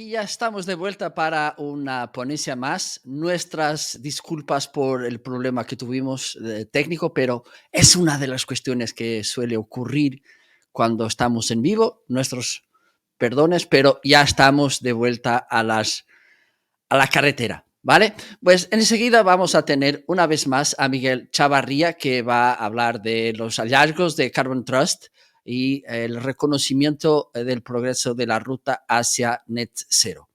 Y ya estamos de vuelta para una ponencia más. Nuestras disculpas por el problema que tuvimos técnico, pero es una de las cuestiones que suele ocurrir cuando estamos en vivo. Nuestros perdones, pero ya estamos de vuelta a la carretera, ¿vale? Pues enseguida vamos a tener una vez más a Miguel Chavarría, que va a hablar de los hallazgos de Carbon Trust y el reconocimiento del progreso de la ruta hacia Net Zero.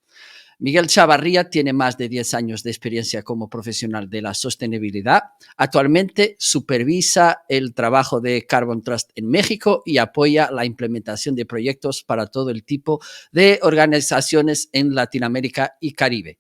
Miguel Chavarría tiene más de 10 años de experiencia como profesional de la sostenibilidad. Actualmente supervisa el trabajo de Carbon Trust en México y apoya la implementación de proyectos para todo el tipo de organizaciones en Latinoamérica y Caribe.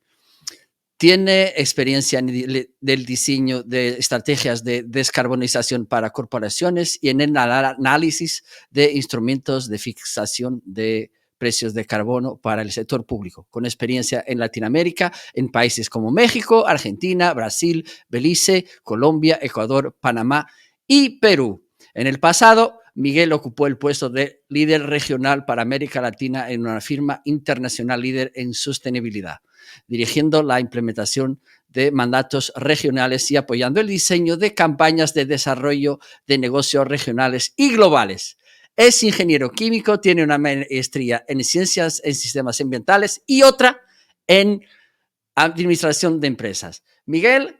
Tiene experiencia en el diseño de estrategias de descarbonización para corporaciones y en el análisis de instrumentos de fixación de precios de carbono para el sector público, con experiencia en Latinoamérica, en países como México, Argentina, Brasil, Belice, Colombia, Ecuador, Panamá y Perú. En el pasado, Miguel ocupó el puesto de líder regional para América Latina en una firma internacional líder en sostenibilidad, dirigiendo la implementación de mandatos regionales y apoyando el diseño de campañas de desarrollo de negocios regionales y globales. Es ingeniero químico, tiene una maestría en ciencias en sistemas ambientales y otra en administración de empresas. Miguel,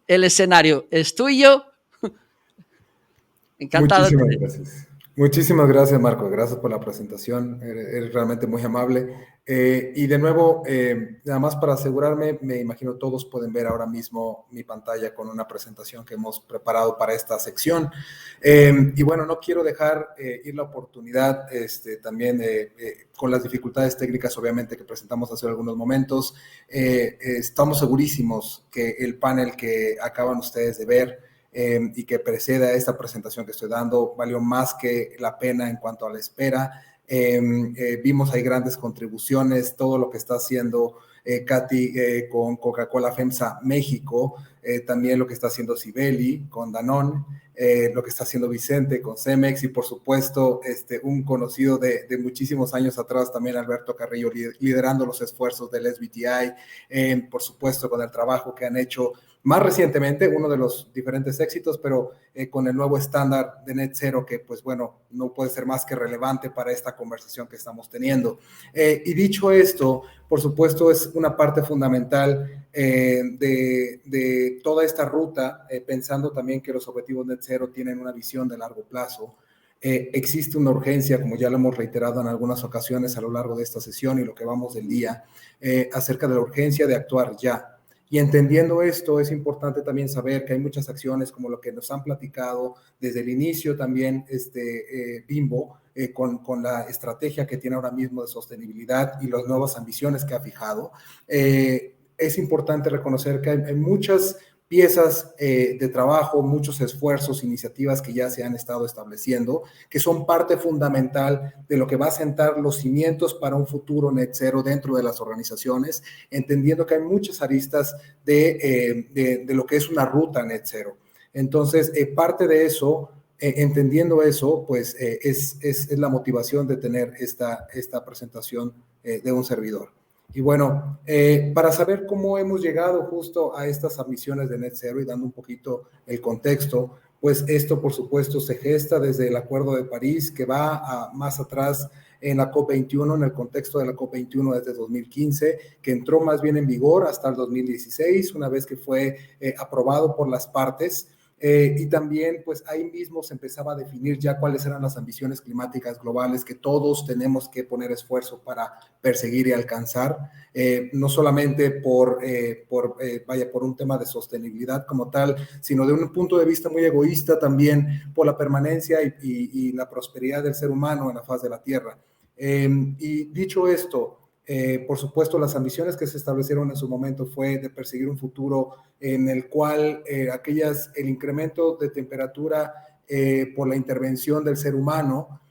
el escenario es tuyo. Encantado de Muchísimas tener. gracias. Muchísimas gracias, Marco. Gracias por la presentación. Eres realmente muy amable. Y de nuevo, nada más para asegurarme, me imagino todos pueden ver ahora mismo mi pantalla con una presentación que hemos preparado para esta sección. Y bueno, no quiero dejar ir la oportunidad, también con las dificultades técnicas, obviamente, que presentamos hace algunos momentos. Estamos segurísimos que el panel que acaban ustedes de ver y que precede a esta presentación que estoy dando, valió más que la pena en cuanto a la espera. Vimos ahí grandes contribuciones, todo lo que está haciendo Katy con Coca-Cola FEMSA México, también lo que está haciendo Sibeli con Danone, lo que está haciendo Vicente con Cemex y por supuesto un conocido de muchísimos años atrás también, Alberto Carrillo, liderando los esfuerzos del SBTI, por supuesto con el trabajo que han hecho más recientemente, uno de los diferentes éxitos, pero con el nuevo estándar de Net Zero que, pues bueno, no puede ser más que relevante para esta conversación que estamos teniendo. Y dicho esto, por supuesto, es una parte fundamental de toda esta ruta, pensando también que los objetivos Net Zero tienen una visión de largo plazo. Existe una urgencia, como ya lo hemos reiterado en algunas ocasiones a lo largo de esta sesión y lo que vamos del día, acerca de la urgencia de actuar ya. Y entendiendo esto, es importante también saber que hay muchas acciones como lo que nos han platicado desde el inicio también Bimbo, con la estrategia que tiene ahora mismo de sostenibilidad y las nuevas ambiciones que ha fijado. Es importante reconocer que hay muchas piezas de trabajo, muchos esfuerzos, iniciativas que ya se han estado estableciendo, que son parte fundamental de lo que va a sentar los cimientos para un futuro net zero dentro de las organizaciones, entendiendo que hay muchas aristas de lo que es una ruta net zero. Entonces, parte de eso, entendiendo eso, pues es la motivación de tener esta presentación de un servidor. Y bueno, para saber cómo hemos llegado justo a estas ambiciones de Net Zero y dando un poquito el contexto, pues esto por supuesto se gesta desde el Acuerdo de París, que va más atrás en la COP21, en el contexto de la COP21 desde 2015, que entró más bien en vigor hasta el 2016, una vez que fue aprobado por las partes. Y también, pues ahí mismo se empezaba a definir ya cuáles eran las ambiciones climáticas globales que todos tenemos que poner esfuerzo para perseguir y alcanzar, no solamente por un tema de sostenibilidad como tal, sino de un punto de vista muy egoísta también por la permanencia y la prosperidad del ser humano en la faz de la Tierra. Y dicho esto, por supuesto, las ambiciones que se establecieron en su momento fue de perseguir un futuro en el cual el incremento de temperatura por la intervención del ser humano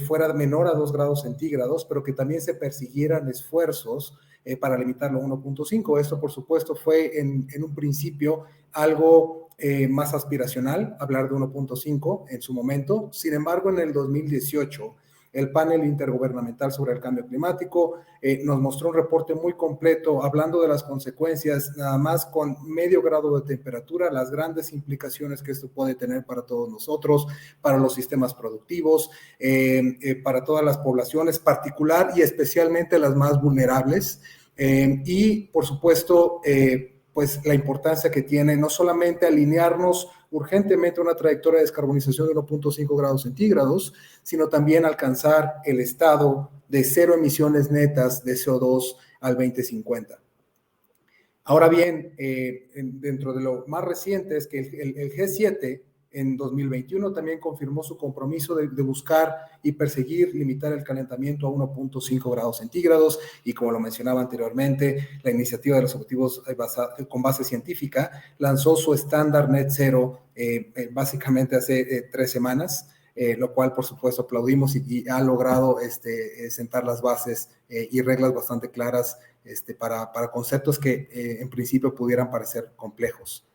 fuera menor a 2 grados centígrados, pero que también se persiguieran esfuerzos para limitarlo a 1.5. Esto, por supuesto, fue en un principio algo más aspiracional, hablar de 1.5 en su momento. Sin embargo, en el 2018, el panel intergubernamental sobre el cambio climático, nos mostró un reporte muy completo hablando de las consecuencias, nada más con medio grado de temperatura, las grandes implicaciones que esto puede tener para todos nosotros, para los sistemas productivos, para todas las poblaciones, particular y especialmente las más vulnerables, y por supuesto, pues la importancia que tiene no solamente alinearnos urgentemente a una trayectoria de descarbonización de 1.5 grados centígrados, sino también alcanzar el estado de cero emisiones netas de CO2 al 2050. Ahora bien, dentro de lo más reciente es que el G7 en 2021 también confirmó su compromiso de buscar y perseguir limitar el calentamiento a 1.5 grados centígrados, y como lo mencionaba anteriormente, la iniciativa de los objetivos con base científica lanzó su estándar net zero básicamente hace 3 semanas, lo cual por supuesto aplaudimos y ha logrado sentar las bases y reglas bastante claras para conceptos que en principio pudieran parecer complejos.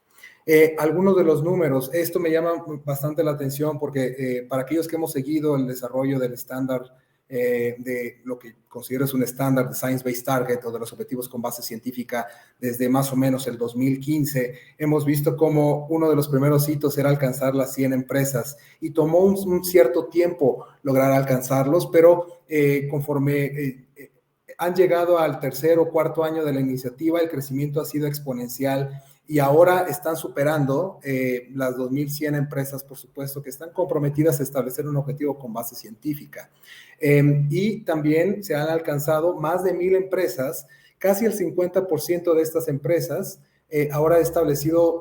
Algunos de los números, esto me llama bastante la atención porque para aquellos que hemos seguido el desarrollo del estándar, de lo que considero es un estándar de Science Based Target o de los objetivos con base científica desde más o menos el 2015, hemos visto como uno de los primeros hitos era alcanzar las 100 empresas y tomó un cierto tiempo lograr alcanzarlos, pero conforme han llegado al tercer o cuarto año de la iniciativa, el crecimiento ha sido exponencial y ahora están superando las 2.100 empresas, por supuesto, que están comprometidas a establecer un objetivo con base científica. Y también se han alcanzado más de 1.000 empresas, casi el 50% de estas empresas ahora ha establecido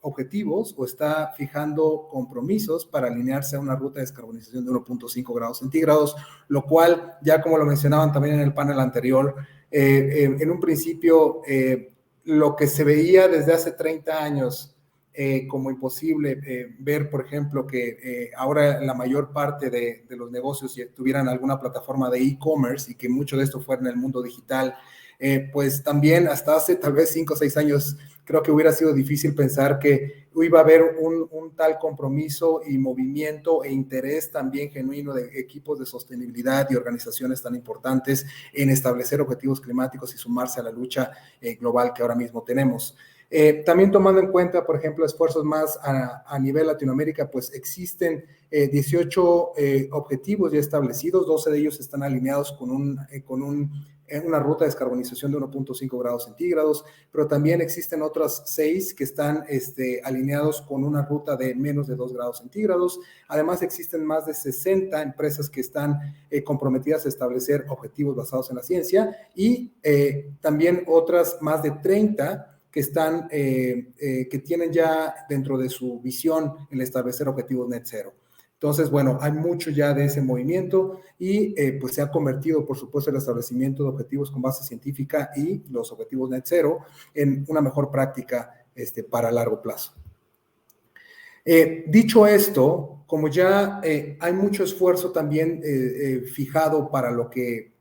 objetivos o está fijando compromisos para alinearse a una ruta de descarbonización de 1.5 grados centígrados, lo cual, ya como lo mencionaban también en el panel anterior, en un principio lo que se veía desde hace 30 años como imposible, ver, por ejemplo, que ahora la mayor parte de los negocios tuvieran alguna plataforma de e-commerce y que mucho de esto fuera en el mundo digital, pues también hasta hace tal vez 5 o 6 años creo que hubiera sido difícil pensar que iba a haber un tal compromiso y movimiento e interés también genuino de equipos de sostenibilidad y organizaciones tan importantes en establecer objetivos climáticos y sumarse a la lucha global que ahora mismo tenemos. También tomando en cuenta, por ejemplo, esfuerzos más a nivel Latinoamérica, pues existen 18 objetivos ya establecidos, 12 de ellos están alineados con una ruta de descarbonización de 1.5 grados centígrados, pero también existen otras 6 que están alineados con una ruta de menos de 2 grados centígrados. Además, existen más de 60 empresas que están comprometidas a establecer objetivos basados en la ciencia y también otras más de 30 que están, que tienen ya dentro de su visión el establecer objetivos net cero. Entonces, bueno, hay mucho ya de ese movimiento y pues se ha convertido, por supuesto, el establecimiento de objetivos con base científica y los objetivos net cero en una mejor práctica para largo plazo. Dicho esto, como ya hay mucho esfuerzo también fijado para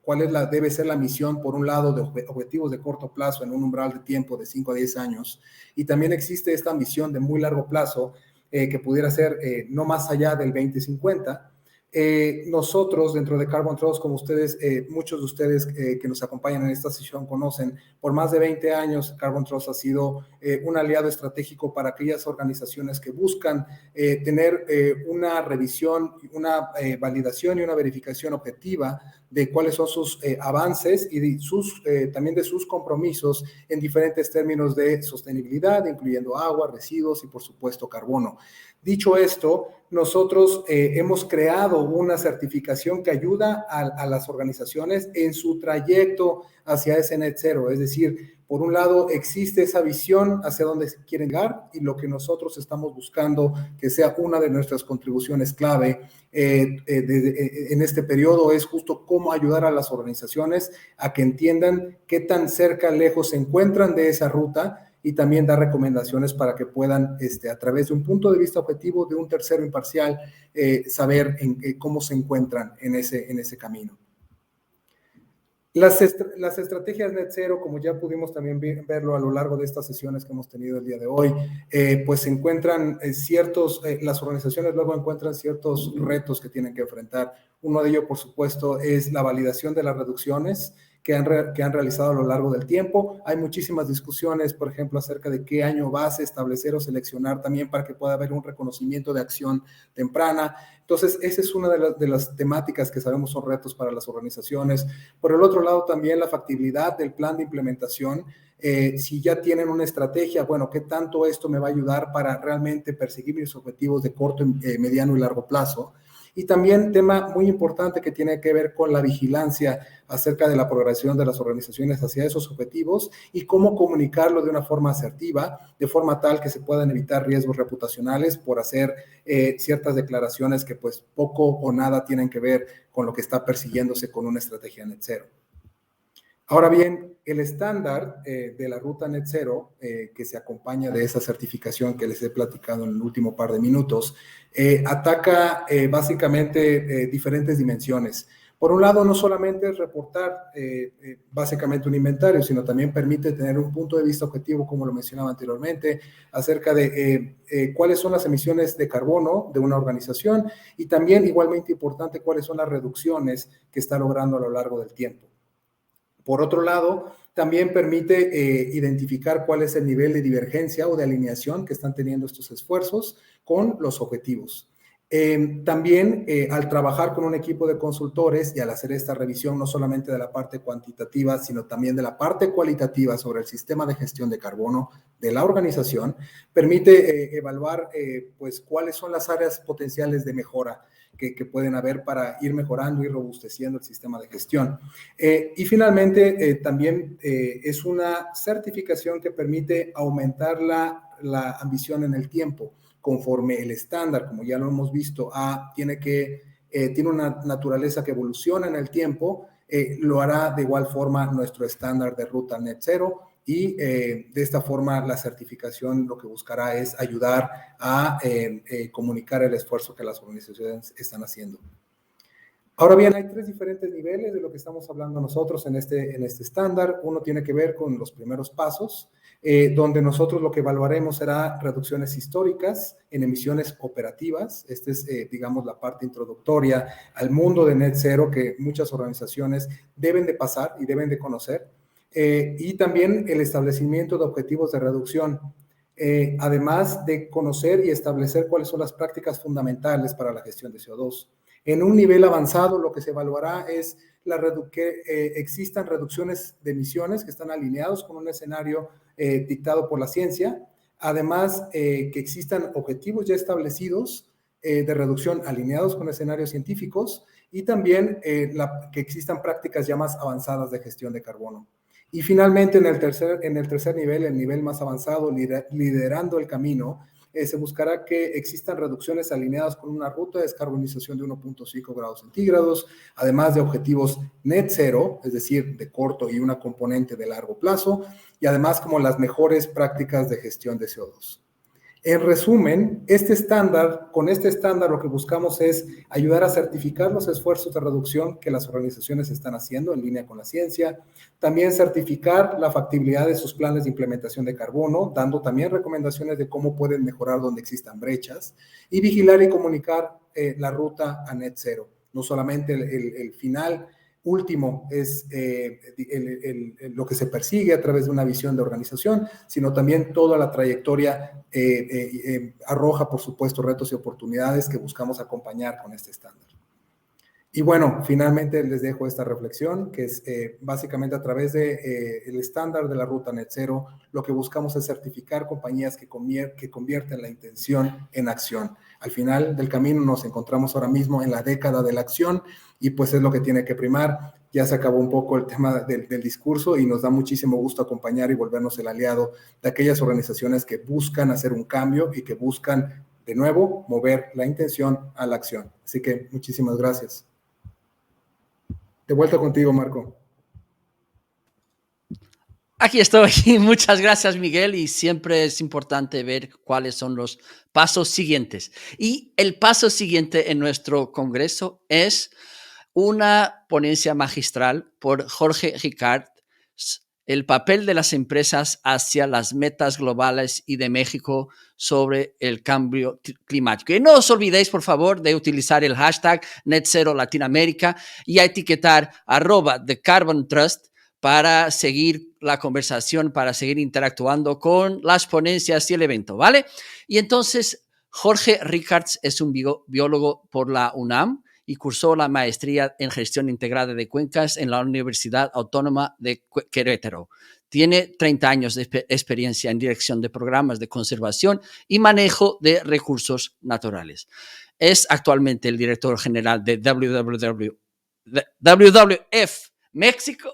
cuál debe ser la misión, por un lado, de objetivos de corto plazo en un umbral de tiempo de 5 a 10 años, y también existe esta ambición de muy largo plazo, que pudiera ser no más allá del 2050. Nosotros dentro de Carbon Trust, como ustedes, muchos de ustedes que nos acompañan en esta sesión conocen, por más de 20 años Carbon Trust ha sido un aliado estratégico para aquellas organizaciones que buscan tener una revisión, una validación y una verificación objetiva de cuáles son sus avances y también de sus compromisos en diferentes términos de sostenibilidad, incluyendo agua, residuos y por supuesto carbono. Dicho esto, nosotros hemos creado una certificación que ayuda a las organizaciones en su trayecto hacia ese net cero. Es decir, por un lado existe esa visión hacia dónde quieren llegar y lo que nosotros estamos buscando que sea una de nuestras contribuciones clave en este periodo es justo cómo ayudar a las organizaciones a que entiendan qué tan cerca, lejos se encuentran de esa ruta y también dar recomendaciones para que puedan, a través de un punto de vista objetivo, de un tercero imparcial, saber cómo se encuentran en ese camino. Las estrategias net zero, como ya pudimos también verlo a lo largo de estas sesiones que hemos tenido el día de hoy, pues se encuentran las organizaciones luego encuentran ciertos retos que tienen que enfrentar. Uno de ellos, por supuesto, es la validación de las reducciones que han realizado a lo largo del tiempo. Hay muchísimas discusiones, por ejemplo, acerca de qué año base establecer o seleccionar también para que pueda haber un reconocimiento de acción temprana. Entonces, esa es una de las temáticas que sabemos son retos para las organizaciones. Por el otro lado, también la factibilidad del plan de implementación. Si ya tienen una estrategia, bueno, ¿qué tanto esto me va a ayudar para realmente perseguir mis objetivos de corto, mediano y largo plazo? Y también tema muy importante que tiene que ver con la vigilancia acerca de la progresión de las organizaciones hacia esos objetivos y cómo comunicarlo de una forma asertiva, de forma tal que se puedan evitar riesgos reputacionales por hacer ciertas declaraciones que pues poco o nada tienen que ver con lo que está persiguiéndose con una estrategia net zero. Ahora bien, el estándar de la ruta net zero, que se acompaña de esa certificación que les he platicado en el último par de minutos, ataca básicamente diferentes dimensiones. Por un lado, no solamente es reportar básicamente un inventario, sino también permite tener un punto de vista objetivo, como lo mencionaba anteriormente, acerca de cuáles son las emisiones de carbono de una organización y también, igualmente importante, cuáles son las reducciones que está logrando a lo largo del tiempo. Por otro lado, también permite identificar cuál es el nivel de divergencia o de alineación que están teniendo estos esfuerzos con los objetivos. También al trabajar con un equipo de consultores y al hacer esta revisión no solamente de la parte cuantitativa, sino también de la parte cualitativa sobre el sistema de gestión de carbono de la organización, permite evaluar pues cuáles son las áreas potenciales de mejora que pueden haber para ir mejorando y robusteciendo el sistema de gestión. Y finalmente, también es una certificación que permite aumentar la ambición en el tiempo, conforme el estándar, como ya lo hemos visto, tiene una naturaleza que evoluciona en el tiempo, lo hará de igual forma nuestro estándar de ruta net zero. Y de esta forma la certificación lo que buscará es ayudar a comunicar el esfuerzo que las organizaciones están haciendo. Ahora bien, hay 3 diferentes niveles de lo que estamos hablando nosotros en este estándar. Uno tiene que ver con los primeros pasos, donde nosotros lo que evaluaremos será reducciones históricas en emisiones operativas. Esta es, digamos, la parte introductoria al mundo de net zero que muchas organizaciones deben de pasar y deben de conocer. Y también el establecimiento de objetivos de reducción, además de conocer y establecer cuáles son las prácticas fundamentales para la gestión de CO2. En un nivel avanzado, lo que se evaluará es que existan reducciones de emisiones que están alineados con un escenario dictado por la ciencia, además que existan objetivos ya establecidos de reducción alineados con escenarios científicos y también que existan prácticas ya más avanzadas de gestión de carbono. Y finalmente, en el tercer nivel, el nivel más avanzado, liderando el camino, se buscará que existan reducciones alineadas con una ruta de descarbonización de 1.5 grados centígrados, además de objetivos net zero, es decir, de corto y una componente de largo plazo, y además como las mejores prácticas de gestión de CO2. En resumen, con este estándar lo que buscamos es ayudar a certificar los esfuerzos de reducción que las organizaciones están haciendo en línea con la ciencia, también certificar la factibilidad de sus planes de implementación de carbono, dando también recomendaciones de cómo pueden mejorar donde existan brechas, y vigilar y comunicar la ruta a net zero. No solamente el final último es lo que se persigue a través de una visión de organización, sino también toda la trayectoria arroja, por supuesto, retos y oportunidades que buscamos acompañar con este estándar. Y bueno, finalmente les dejo esta reflexión, que es básicamente a través del estándar de la ruta net zero, lo que buscamos es certificar compañías que convierten la intención en acción. Al final del camino nos encontramos ahora mismo en la década de la acción y pues es lo que tiene que primar. Ya se acabó un poco el tema del discurso y nos da muchísimo gusto acompañar y volvernos el aliado de aquellas organizaciones que buscan hacer un cambio y que buscan, de nuevo, mover la intención a la acción. Así que muchísimas gracias. De vuelta contigo, Marco. Aquí estoy. Muchas gracias, Miguel. Y siempre es importante ver cuáles son los pasos siguientes. Y el paso siguiente en nuestro congreso es una ponencia magistral por Jorge Ricard, el papel de las empresas hacia las metas globales y de México sobre el cambio climático. Y no os olvidéis, por favor, de utilizar el hashtag Net Zero Latinoamérica y a etiquetar @The Carbon Trust para seguir la conversación, para seguir interactuando con las ponencias y el evento, ¿vale? Y entonces, Jorge Ricards es un biólogo por la UNAM y cursó la maestría en gestión integrada de cuencas en la Universidad Autónoma de Querétaro. Tiene 30 años de experiencia en dirección de programas de conservación y manejo de recursos naturales. Es actualmente el director general de WWF México,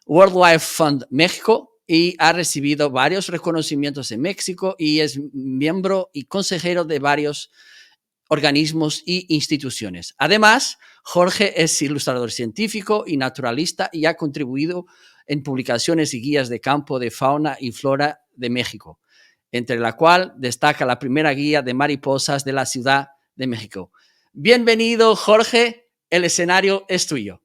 World Wildlife Fund México, y ha recibido varios reconocimientos en México y es miembro y consejero de varios organismos y instituciones. Además, Jorge es ilustrador científico y naturalista y ha contribuido en publicaciones y guías de campo de fauna y flora de México, entre la cual destaca la primera guía de mariposas de la Ciudad de México. Bienvenido, Jorge. El escenario es tuyo.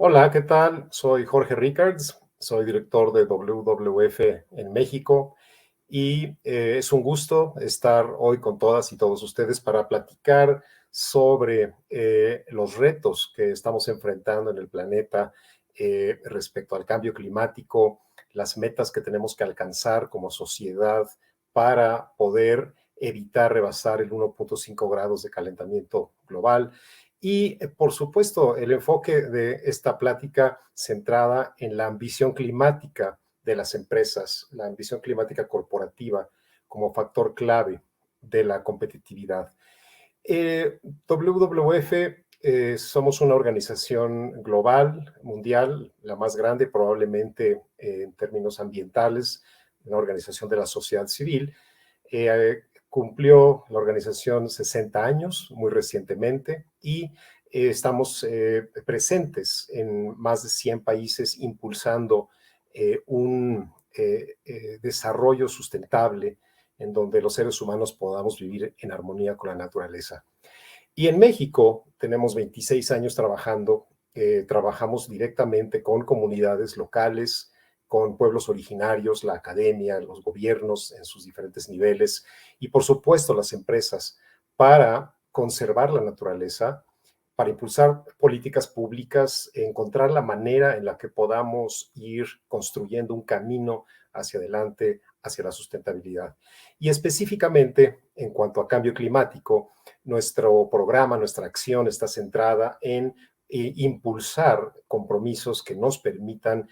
Hola, ¿qué tal? Soy Jorge Ricards, soy director de WWF en México y es un gusto estar hoy con todas y todos ustedes para platicar sobre los retos que estamos enfrentando en el planeta respecto al cambio climático, las metas que tenemos que alcanzar como sociedad para poder evitar rebasar el 1.5 grados de calentamiento global. Y, por supuesto, el enfoque de esta plática centrada en la ambición climática de las empresas, la ambición climática corporativa como factor clave de la competitividad. WWF somos una organización global, mundial, la más grande probablemente en términos ambientales, una organización de la sociedad civil. Cumplió la organización 60 años muy recientemente y estamos presentes en más de 100 países impulsando un desarrollo sustentable en donde los seres humanos podamos vivir en armonía con la naturaleza. Y en México tenemos 26 años trabajando, trabajamos directamente con comunidades locales, con pueblos originarios, la academia, los gobiernos en sus diferentes niveles y por supuesto las empresas para conservar la naturaleza, para impulsar políticas públicas, encontrar la manera en la que podamos ir construyendo un camino hacia adelante, hacia la sustentabilidad. Y específicamente en cuanto a cambio climático, nuestro programa, nuestra acción está centrada en impulsar compromisos que nos permitan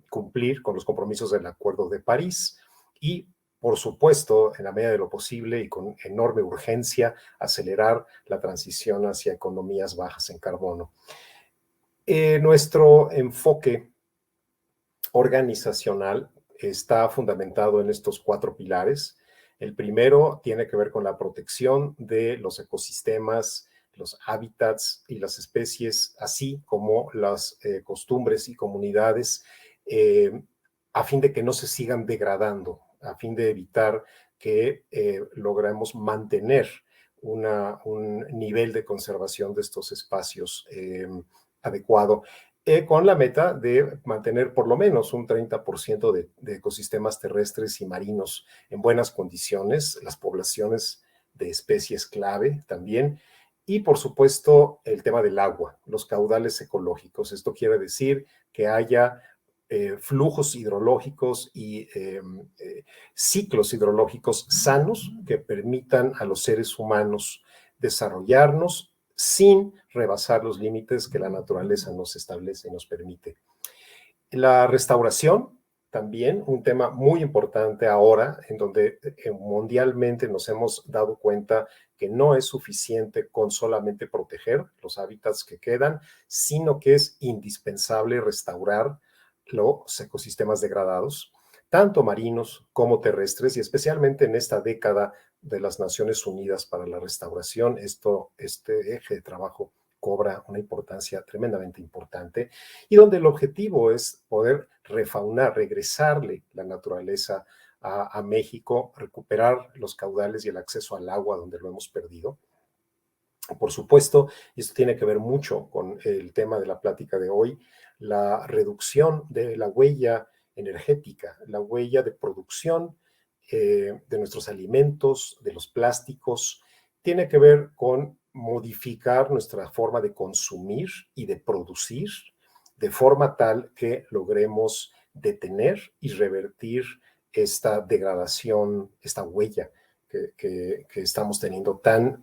cumplir con los compromisos del Acuerdo de París y, por supuesto, en la medida de lo posible y con enorme urgencia, acelerar la transición hacia economías bajas en carbono. Nuestro enfoque organizacional está fundamentado en estos 4 pilares. El primero tiene que ver con la protección de los ecosistemas, los hábitats y las especies, así como las costumbres y comunidades, a fin de que no se sigan degradando, a fin de evitar que logremos mantener un nivel de conservación de estos espacios adecuado, con la meta de mantener por lo menos un 30% de ecosistemas terrestres y marinos en buenas condiciones, las poblaciones de especies clave también, y por supuesto el tema del agua, los caudales ecológicos. Esto quiere decir que haya flujos hidrológicos y ciclos hidrológicos sanos que permitan a los seres humanos desarrollarnos sin rebasar los límites que la naturaleza nos establece y nos permite. La restauración, también un tema muy importante ahora, en donde mundialmente nos hemos dado cuenta que no es suficiente con solamente proteger los hábitats que quedan, sino que es indispensable restaurar los ecosistemas degradados, tanto marinos como terrestres, y especialmente en esta década de las Naciones Unidas para la Restauración, este eje de trabajo cobra una importancia tremendamente importante y donde el objetivo es poder refaunar, regresarle la naturaleza a México, recuperar los caudales y el acceso al agua donde lo hemos perdido. Por supuesto, y esto tiene que ver mucho con el tema de la plática de hoy, la reducción de la huella energética, la huella de producción de nuestros alimentos, de los plásticos, tiene que ver con modificar nuestra forma de consumir y de producir de forma tal que logremos detener y revertir esta degradación, esta huella que estamos teniendo tan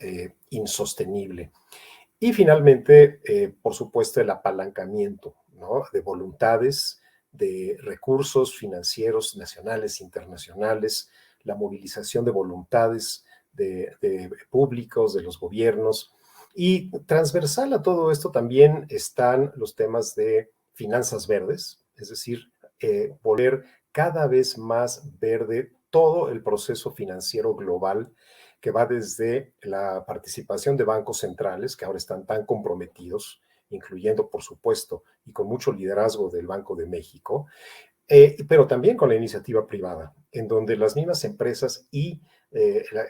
insostenible. Y finalmente, por supuesto, el apalancamiento, ¿no?, de voluntades, de recursos financieros nacionales, internacionales, la movilización de voluntades de públicos, de los gobiernos. Y transversal a todo esto también están los temas de finanzas verdes, es decir, volver cada vez más verde todo el proceso financiero global que va desde la participación de bancos centrales, que ahora están tan comprometidos, incluyendo, por supuesto, y con mucho liderazgo del Banco de México, pero también con la iniciativa privada, en donde las mismas empresas y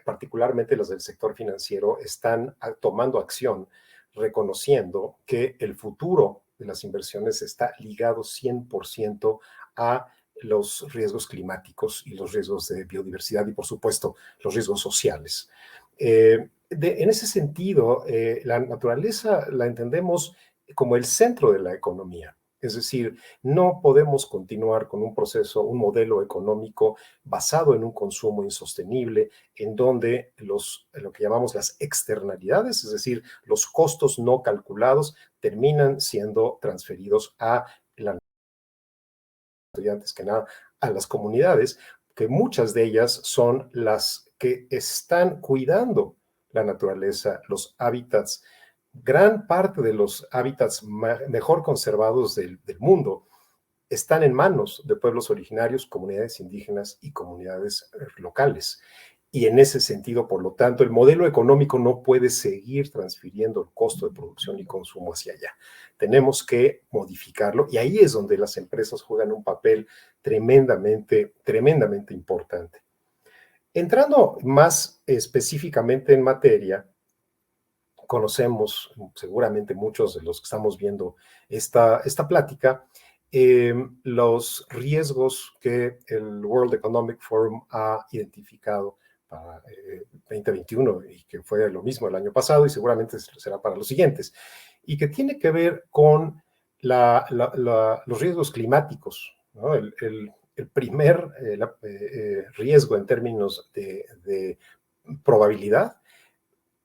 particularmente las del sector financiero están tomando acción, reconociendo que el futuro de las inversiones está ligado 100% a los riesgos climáticos y los riesgos de biodiversidad y, por supuesto, los riesgos sociales. En ese sentido, la naturaleza la entendemos como el centro de la economía. Es decir, no podemos continuar con un proceso, un modelo económico basado en un consumo insostenible, en donde lo que llamamos las externalidades, es decir, los costos no calculados, terminan siendo transferidos a la antes que nada a las comunidades, que muchas de ellas son las que están cuidando la naturaleza, los hábitats. Gran parte de los hábitats mejor conservados del mundo están en manos de pueblos originarios, comunidades indígenas y comunidades locales. Y en ese sentido, por lo tanto, el modelo económico no puede seguir transfiriendo el costo de producción y consumo hacia allá. Tenemos que modificarlo y ahí es donde las empresas juegan un papel tremendamente, tremendamente importante. Entrando más específicamente en materia, conocemos seguramente muchos de los que estamos viendo esta plática, los riesgos que el World Economic Forum ha identificado para 2021 y que fue lo mismo el año pasado y seguramente será para los siguientes, y que tiene que ver con los riesgos climáticos, ¿no? El primer riesgo en términos de probabilidad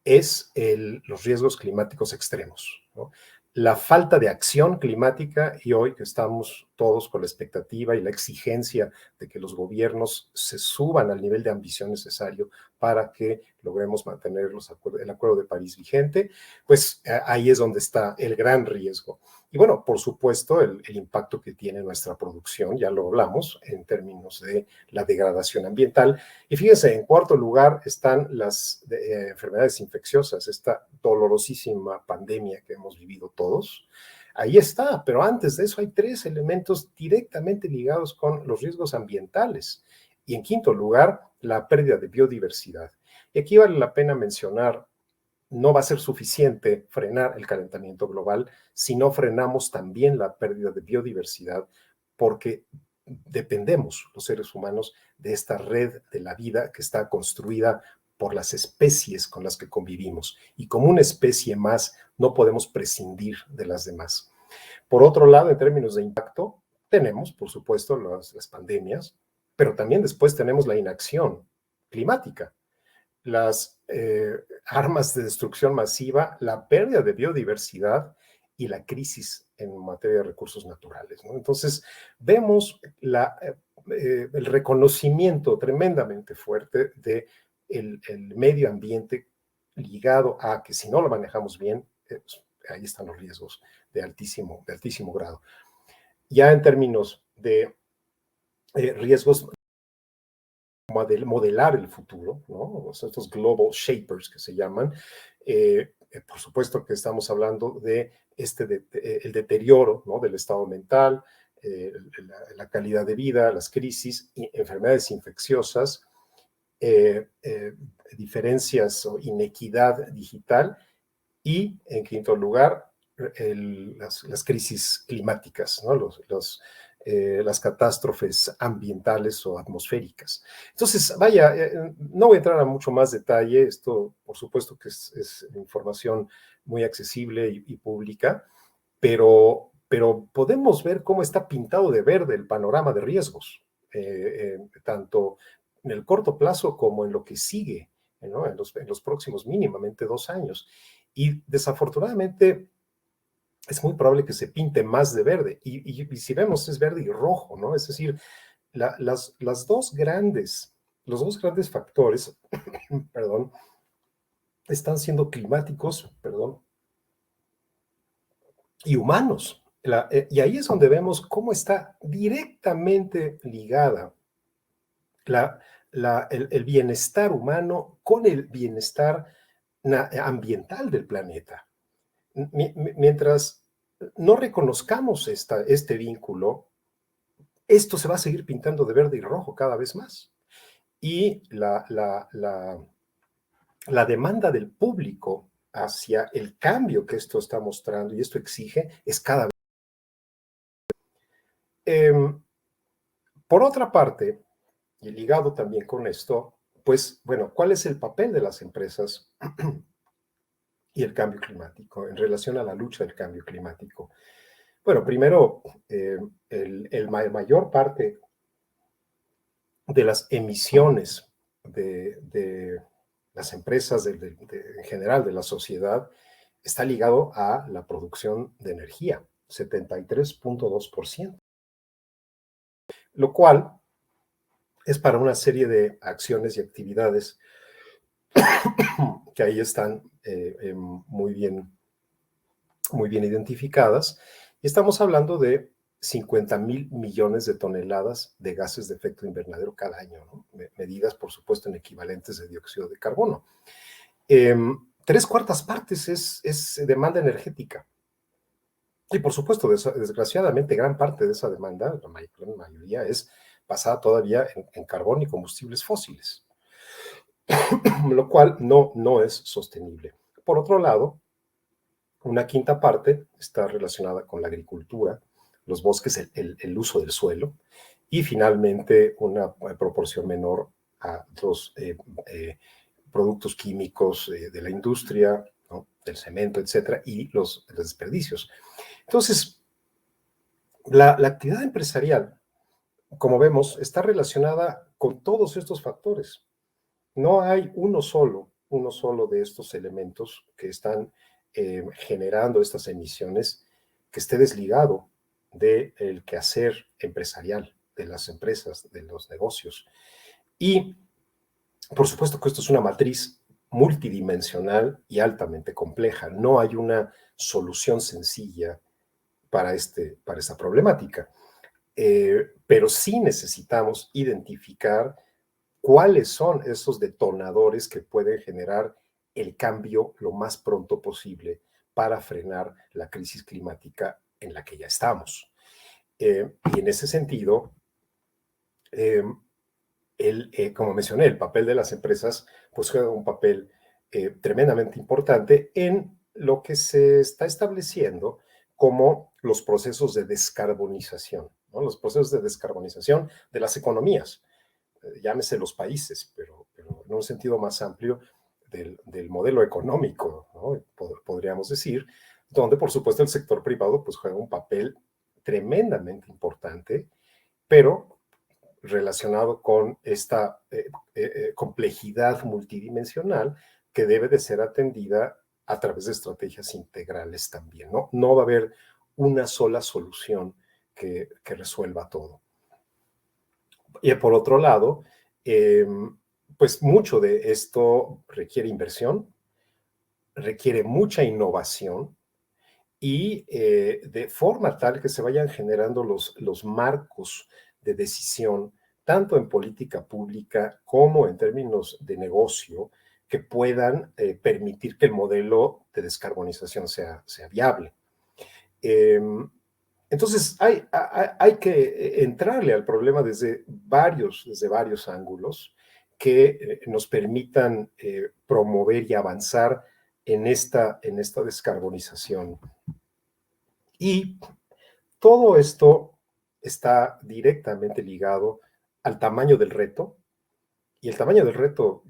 es los riesgos climáticos extremos, ¿no? La falta de acción climática y hoy que estamos todos con la expectativa y la exigencia de que los gobiernos se suban al nivel de ambición necesario para que logremos mantener el Acuerdo de París vigente, pues ahí es donde está el gran riesgo. Y bueno, por supuesto, el impacto que tiene nuestra producción, ya lo hablamos en términos de la degradación ambiental. Y fíjense, en cuarto lugar están las enfermedades infecciosas, esta dolorosísima pandemia que hemos vivido todos. Ahí está, pero antes de eso hay tres elementos directamente ligados con los riesgos ambientales. Y en quinto lugar, la pérdida de biodiversidad. Y aquí vale la pena mencionar, no va a ser suficiente frenar el calentamiento global si no frenamos también la pérdida de biodiversidad, porque dependemos los seres humanos de esta red de la vida que está construida por las especies con las que convivimos. Y como una especie más, no podemos prescindir de las demás. Por otro lado, en términos de impacto, tenemos, por supuesto, las pandemias, pero también después tenemos la inacción climática, las armas de destrucción masiva, la pérdida de biodiversidad y la crisis en materia de recursos naturales, ¿no? Entonces, vemos el reconocimiento tremendamente fuerte de el medio ambiente ligado a que si no lo manejamos bien, ahí están los riesgos de altísimo grado. Ya en términos de riesgos, modelar el futuro, ¿no? Estos global shapers que se llaman, por supuesto que estamos hablando de el deterioro, ¿no?, del estado mental, la calidad de vida, las crisis, enfermedades infecciosas, diferencias o inequidad digital y, en quinto lugar, las crisis climáticas, ¿no?, las catástrofes ambientales o atmosféricas. Entonces, vaya, no voy a entrar a mucho más detalle, esto por supuesto que es información muy accesible y pública, pero podemos ver cómo está pintado de verde el panorama de riesgos, tanto en el corto plazo como en lo que sigue, ¿no?, en los próximos mínimamente 2 años. Y desafortunadamente es muy probable que se pinte más de verde. Y si vemos, es verde y rojo, ¿no? Es decir, los dos grandes factores, perdón, están siendo climáticos, perdón, y humanos. Y ahí es donde vemos cómo está directamente ligada el bienestar humano con el bienestar ambiental del planeta. Mientras no reconozcamos este vínculo, esto se va a seguir pintando de verde y rojo cada vez más. Y la demanda del público hacia el cambio que esto está mostrando y esto exige es cada vez. Por otra parte, y ligado también con esto, pues bueno, ¿cuál es el papel de las empresas y el cambio climático en relación a la lucha del cambio climático? Bueno, primero, mayor parte de las emisiones de las empresas, en general de la sociedad, está ligado a la producción de energía, 73.2%, lo cual es para una serie de acciones y actividades que ahí están muy bien identificadas. Y estamos hablando de 50,000 millones de toneladas de gases de efecto invernadero cada año, ¿no? Medidas, por supuesto, en equivalentes de dióxido de carbono. 3/4 partes es demanda energética. Y por supuesto, desgraciadamente, gran parte de esa demanda, la mayoría, es basada todavía en carbón y combustibles fósiles, lo cual no es sostenible. Por otro lado, una quinta parte está relacionada con la agricultura, los bosques, el uso del suelo, y finalmente una proporción menor a los productos químicos de la industria, ¿no?, del cemento, etcétera, y los desperdicios. Entonces, la actividad empresarial, como vemos, está relacionada con todos estos factores. No hay uno solo de estos elementos que están generando estas emisiones que esté desligado del quehacer empresarial, de las empresas, de los negocios. Y por supuesto que esto es una matriz multidimensional y altamente compleja. No hay una solución sencilla para esta problemática. Pero sí necesitamos identificar cuáles son esos detonadores que pueden generar el cambio lo más pronto posible para frenar la crisis climática en la que ya estamos. Y en ese sentido, como mencioné, el papel de las empresas pues juega un papel tremendamente importante en lo que se está estableciendo como los procesos de descarbonización, ¿no? Los procesos de descarbonización de las economías, llámese los países, pero en un sentido más amplio del modelo económico, ¿no?, podríamos decir, donde por supuesto el sector privado pues juega un papel tremendamente importante, pero relacionado con esta complejidad multidimensional que debe de ser atendida a través de estrategias integrales también, ¿no? No va a haber una sola solución que resuelva todo. Y por otro lado, pues mucho de esto requiere inversión, requiere mucha innovación y de forma tal que se vayan generando los marcos de decisión, tanto en política pública como en términos de negocio, que puedan permitir que el modelo de descarbonización sea viable. Entonces, hay que entrarle al problema desde varios ángulos que nos permitan promover y avanzar en esta descarbonización. Y todo esto está directamente ligado al tamaño del reto, y el tamaño del reto,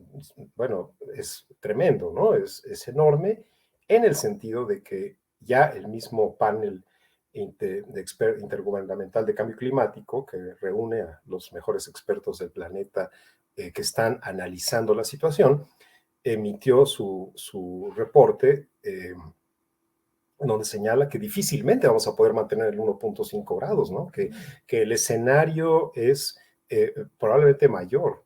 bueno, es tremendo, ¿no? Es enorme en el sentido de que ya el mismo panel intergubernamental de cambio climático, que reúne a los mejores expertos del planeta que están analizando la situación, emitió su reporte donde señala que difícilmente vamos a poder mantener el 1.5 grados, ¿no? Que el escenario es probablemente mayor.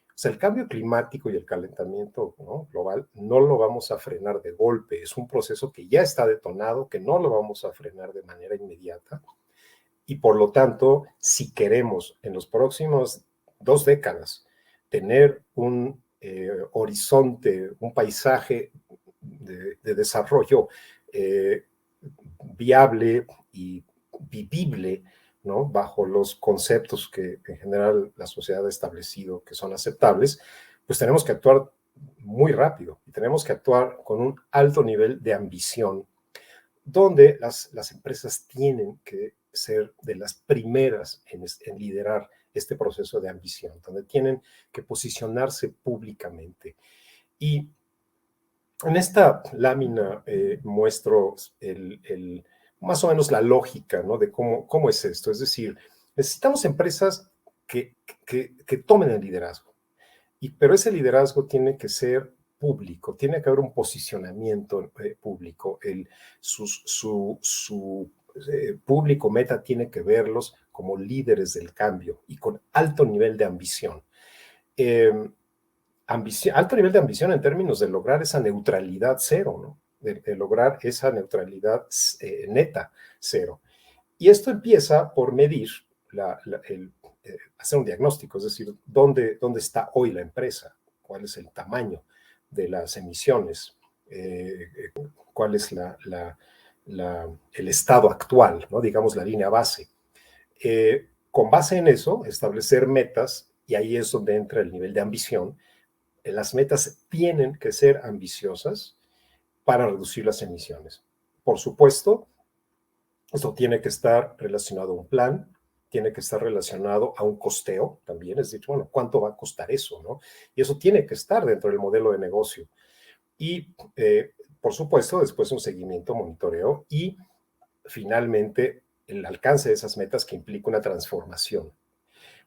O sea, el cambio climático y el calentamiento, ¿no?, global no lo vamos a frenar de golpe. Es un proceso que ya está detonado, que no lo vamos a frenar de manera inmediata. Y por lo tanto, si queremos en los próximos 2 décadas tener un horizonte, un paisaje de desarrollo viable y vivible, ¿no?, bajo los conceptos que en general la sociedad ha establecido que son aceptables, pues tenemos que actuar muy rápido y tenemos que actuar con un alto nivel de ambición, donde las empresas tienen que ser de las primeras en liderar este proceso de ambición, donde tienen que posicionarse públicamente. Y en esta lámina muestro más o menos la lógica, ¿no?, de cómo es esto. Es decir, necesitamos empresas que tomen el liderazgo, pero ese liderazgo tiene que ser público, tiene que haber un posicionamiento público. Su público meta tiene que verlos como líderes del cambio y con alto nivel de ambición. Alto nivel de ambición en términos de lograr esa neutralidad cero, ¿no?, de lograr esa neutralidad neta cero. Y esto empieza por medir, hacer un diagnóstico, es decir, ¿dónde está hoy la empresa? ¿Cuál es el tamaño de las emisiones? ¿Cuál es el estado actual, ¿no?, digamos, la línea base? Con base en eso, establecer metas, y ahí es donde entra el nivel de ambición. Las metas tienen que ser ambiciosas para reducir las emisiones. Por supuesto, esto tiene que estar relacionado a un plan, tiene que estar relacionado a un costeo también, es decir, bueno, ¿cuánto va a costar eso, no? Y eso tiene que estar dentro del modelo de negocio. Y, por supuesto, después un seguimiento, monitoreo y, finalmente, el alcance de esas metas que implica una transformación.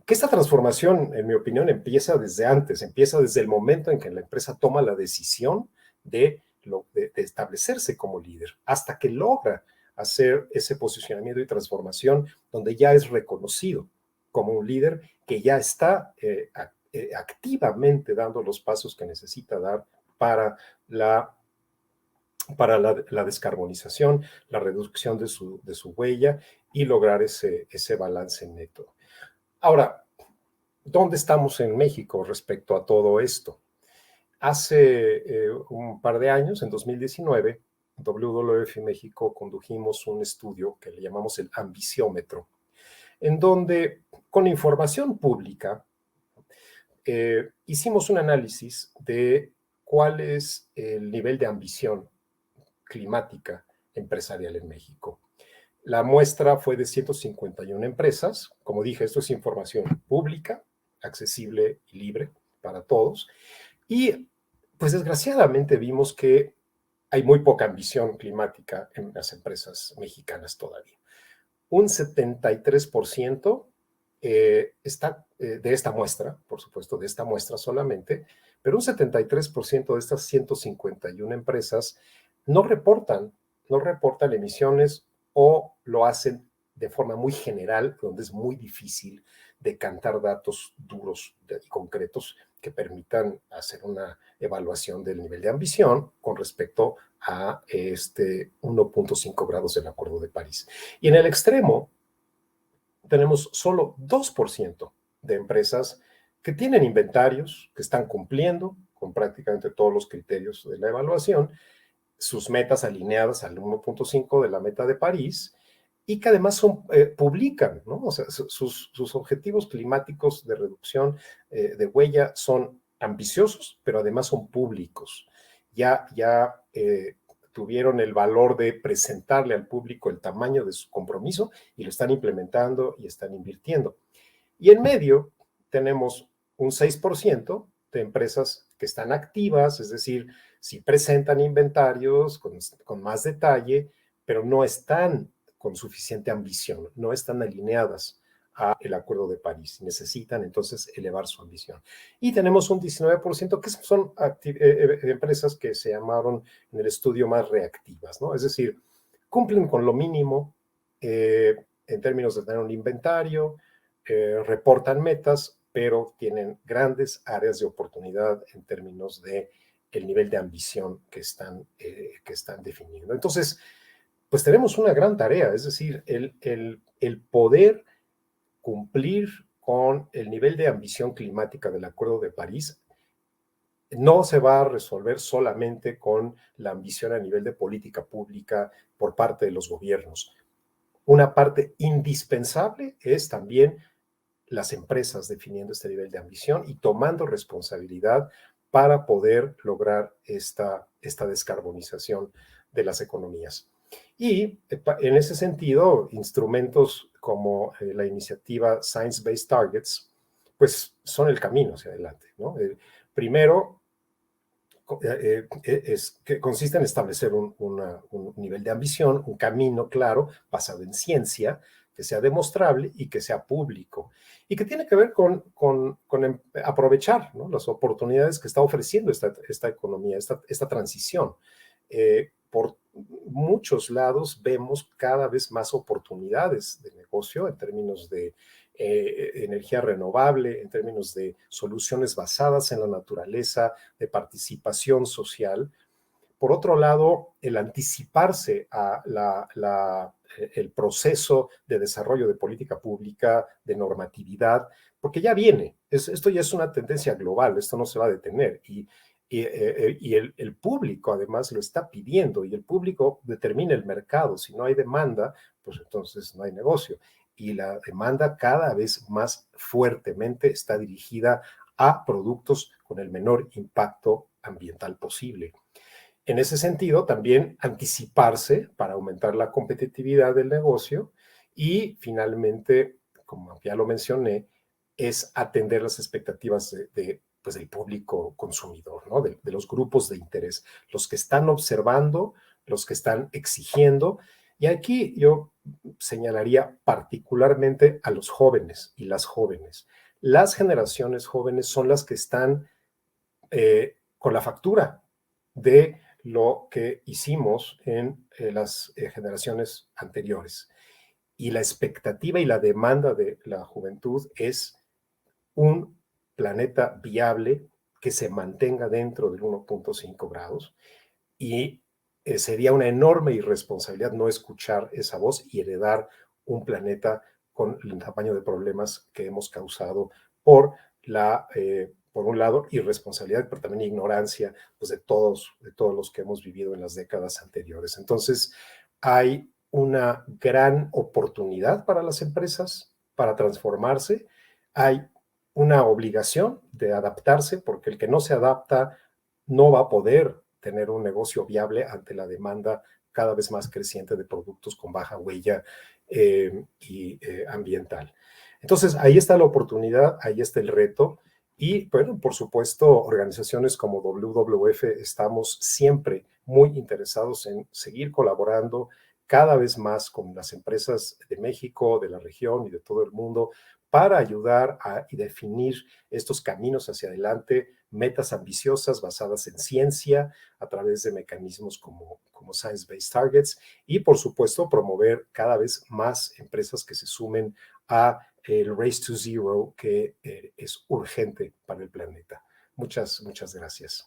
Que esta transformación, en mi opinión, empieza desde antes, empieza desde el momento en que la empresa toma la decisión de establecerse como líder, hasta que logra hacer ese posicionamiento y transformación donde ya es reconocido como un líder que ya está activamente dando los pasos que necesita dar para la descarbonización, la reducción de su huella y lograr ese balance neto. Ahora, ¿dónde estamos en México respecto a todo esto? Hace un par de años, en 2019, WWF México condujimos un estudio que le llamamos el Ambiciómetro, en donde, con información pública, hicimos un análisis de cuál es el nivel de ambición climática empresarial en México. La muestra fue de 151 empresas. Como dije, esto es información pública, accesible y libre para todos. Y, pues, desgraciadamente vimos que hay muy poca ambición climática en las empresas mexicanas todavía. Un 73% está de esta muestra, por supuesto, de esta muestra solamente, pero un 73% de estas 151 empresas no reportan emisiones, o lo hacen de forma muy general, donde es muy difícil decantar datos duros y concretos que permitan hacer una evaluación del nivel de ambición con respecto a 1.5 grados del Acuerdo de París. Y en el extremo tenemos solo 2% de empresas que tienen inventarios, que están cumpliendo con prácticamente todos los criterios de la evaluación, sus metas alineadas al 1.5 de la meta de París, y que además publican, ¿no? O sea, sus objetivos climáticos de reducción de huella son ambiciosos, pero además son públicos. Ya tuvieron el valor de presentarle al público el tamaño de su compromiso y lo están implementando y están invirtiendo. Y en medio tenemos un 6% de empresas que están activas, es decir, sí presentan inventarios con más detalle, pero no están con suficiente ambición, no están alineadas al Acuerdo de París. Necesitan entonces elevar su ambición. Y tenemos un 19% que son empresas que se llamaron en el estudio más reactivas, ¿no? Es decir, cumplen con lo mínimo en términos de tener un inventario, reportan metas, pero tienen grandes áreas de oportunidad en términos de el nivel de ambición que están definiendo. Entonces, pues tenemos una gran tarea, es decir, el poder cumplir con el nivel de ambición climática del Acuerdo de París no se va a resolver solamente con la ambición a nivel de política pública por parte de los gobiernos. Una parte indispensable es también las empresas definiendo este nivel de ambición y tomando responsabilidad para poder lograr esta descarbonización de las economías. Y en ese sentido, instrumentos como la iniciativa Science Based Targets, pues son el camino hacia adelante, ¿no? Primero, que consiste en establecer un nivel de ambición, un camino claro, basado en ciencia, que sea demostrable y que sea público, y que tiene que ver con aprovechar, ¿no?, las oportunidades que está ofreciendo esta economía, esta transición. Por muchos lados vemos cada vez más oportunidades de negocio en términos de energía renovable, en términos de soluciones basadas en la naturaleza, de participación social. Por otro lado, el anticiparse a el proceso de desarrollo de política pública, de normatividad, porque ya viene, esto ya es una tendencia global, esto no se va a detener, y el público además lo está pidiendo, y el público determina el mercado. Si no hay demanda, pues entonces no hay negocio, y la demanda cada vez más fuertemente está dirigida a productos con el menor impacto ambiental posible. En ese sentido, también anticiparse para aumentar la competitividad del negocio y finalmente, como ya lo mencioné, es atender las expectativas pues, del público consumidor, ¿no? De los grupos de interés, los que están observando, los que están exigiendo. Y aquí yo señalaría particularmente a los jóvenes y las jóvenes. Las generaciones jóvenes son las que están con la factura de lo que hicimos en las generaciones anteriores. Y la expectativa y la demanda de la juventud es un planeta viable que se mantenga dentro del 1.5 grados, y sería una enorme irresponsabilidad no escuchar esa voz y heredar un planeta con el tamaño de problemas que hemos causado por un lado, irresponsabilidad, pero también ignorancia, pues, de todos los que hemos vivido en las décadas anteriores. Entonces, hay una gran oportunidad para las empresas para transformarse. Hay una obligación de adaptarse, porque el que no se adapta no va a poder tener un negocio viable ante la demanda cada vez más creciente de productos con baja huella ambiental. Entonces, ahí está la oportunidad, ahí está el reto. Y, bueno, por supuesto, organizaciones como WWF estamos siempre muy interesados en seguir colaborando cada vez más con las empresas de México, de la región y de todo el mundo, para ayudar a definir estos caminos hacia adelante, metas ambiciosas basadas en ciencia a través de mecanismos como Science Based Targets, y por supuesto promover cada vez más empresas que se sumen a el Race to Zero, que es urgente para el planeta. Muchas gracias.